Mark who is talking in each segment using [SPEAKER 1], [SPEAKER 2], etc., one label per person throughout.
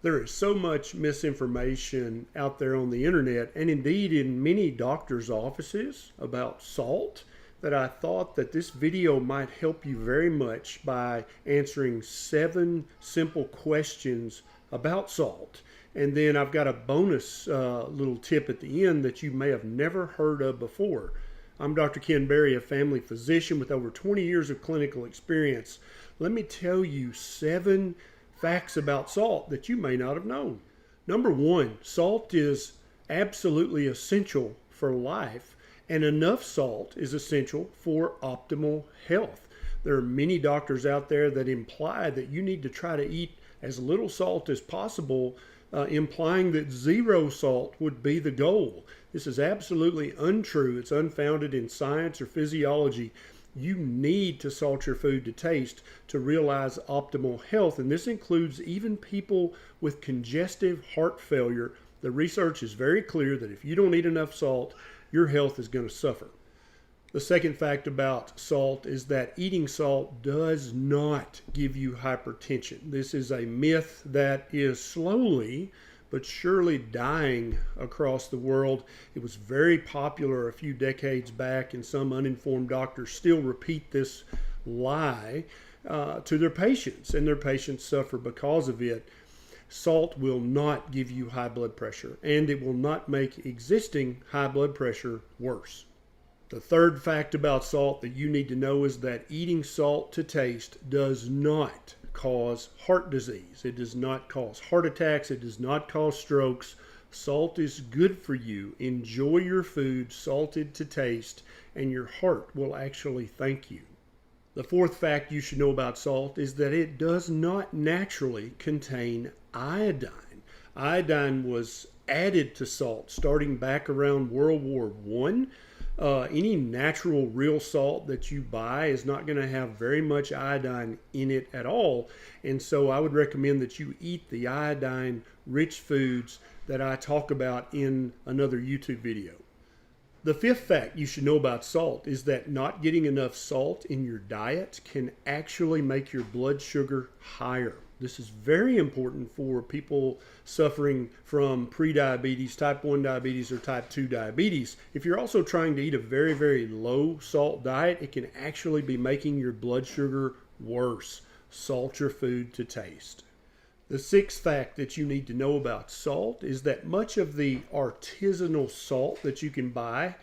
[SPEAKER 1] There is so much misinformation out there on the internet and indeed in many doctors' offices about salt that I thought that this video might help you very much by answering 7 simple questions about salt. And then I've got a bonus little tip at the end that you may have never heard of before. I'm Dr. Ken Berry, a family physician with over 20 years of clinical experience. Let me tell you 7 facts about salt that you may not have known. Number 1, salt is absolutely essential for life, and enough salt is essential for optimal health. There are many doctors out there that imply that you need to try to eat as little salt as possible, implying that 0 salt would be the goal. This is absolutely untrue. It's unfounded in science or physiology. You need to salt your food to taste to realize optimal health, and this includes even people with congestive heart failure. The research is very clear that if you don't eat enough salt, your health is going to suffer. The second fact about salt is that eating salt does not give you hypertension. This is a myth that is slowly but surely dying across the world. It was very popular a few decades back, and some uninformed doctors still repeat this lie to their patients, and their patients suffer because of it. Salt will not give you high blood pressure, and it will not make existing high blood pressure worse. The third fact about salt that you need to know is that eating salt to taste does not cause heart disease. It does not cause heart attacks. It does not cause strokes. Salt is good for you. Enjoy your food salted to taste, and your heart will actually thank you. The fourth fact you should know about salt is that it does not naturally contain iodine. Iodine was added to salt starting back around World War I. Any natural real salt that you buy is not going to have very much iodine in it at all. And so I would recommend that you eat the iodine-rich foods that I talk about in another YouTube video. The fifth fact you should know about salt is that not getting enough salt in your diet can actually make your blood sugar higher. This is very important for people suffering from prediabetes, type 1 diabetes, or type 2 diabetes. If you're also trying to eat a very, very low salt diet, it can actually be making your blood sugar worse. Salt your food to taste. The sixth fact that you need to know about salt is that much of the artisanal salt that you can buy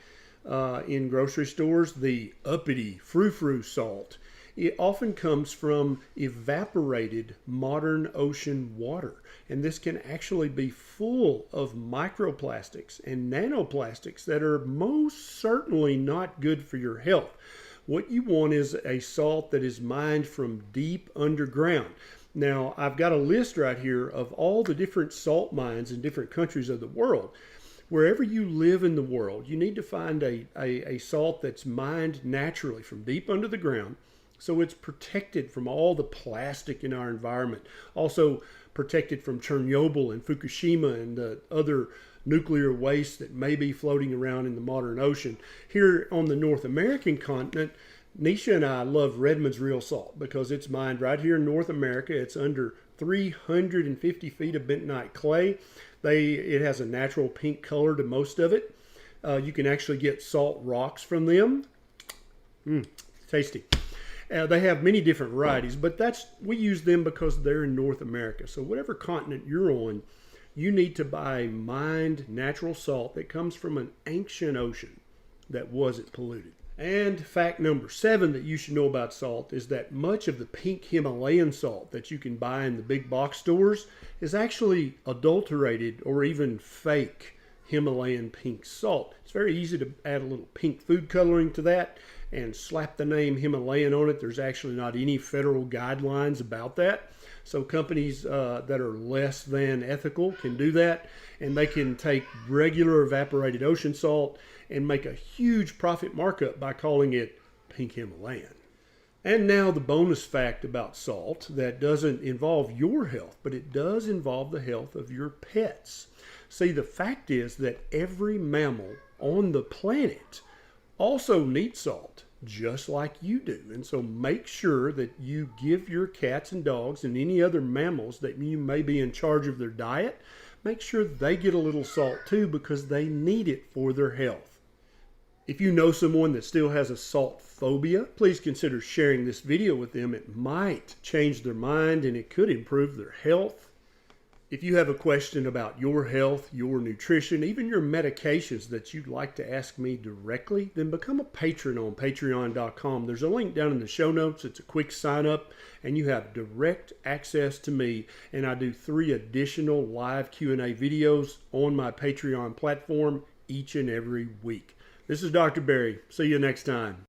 [SPEAKER 1] in grocery stores, the uppity frou-frou salt, it often comes from evaporated modern ocean water. And this can actually be full of microplastics and nanoplastics that are most certainly not good for your health. What you want is a salt that is mined from deep underground. Now, I've got a list right here of all the different salt mines in different countries of the world. Wherever you live in the world, you need to find a salt that's mined naturally from deep under the ground, so it's protected from all the plastic in our environment. Also protected from Chernobyl and Fukushima and the other nuclear waste that may be floating around in the modern ocean. Here on the North American continent, Nisha and I love Redmond's Real Salt because it's mined right here in North America. It's under 350 feet of bentonite clay. It has a natural pink color to most of it. You can actually get salt rocks from them. Tasty. They have many different varieties, but we use them because they're in North America. So whatever continent you're on, you need to buy mined natural salt that comes from an ancient ocean that wasn't polluted. And fact number 7 that you should know about salt is that much of the pink Himalayan salt that you can buy in the big box stores is actually adulterated or even fake Himalayan pink salt. It's very easy to add a little pink food coloring to that and slap the name Himalayan on it. There's actually not any federal guidelines about that. So companies that are less than ethical can do that, and they can take regular evaporated ocean salt and make a huge profit markup by calling it pink Himalayan. And now the bonus fact about salt that doesn't involve your health, but it does involve the health of your pets. See, the fact is that every mammal on the planet also needs salt. just like you do. And so make sure that you give your cats and dogs and any other mammals that you may be in charge of their diet, make sure they get a little salt too, because they need it for their health. If you know someone that still has a salt phobia, please consider sharing this video with them. It might change their mind and it could improve their health. If you have a question about your health, your nutrition, even your medications that you'd like to ask me directly, then become a patron on patreon.com. There's a link down in the show notes. It's a quick sign up and you have direct access to me. And I do 3 additional live Q&A videos on my Patreon platform each and every week. This is Dr. Barry. See you next time.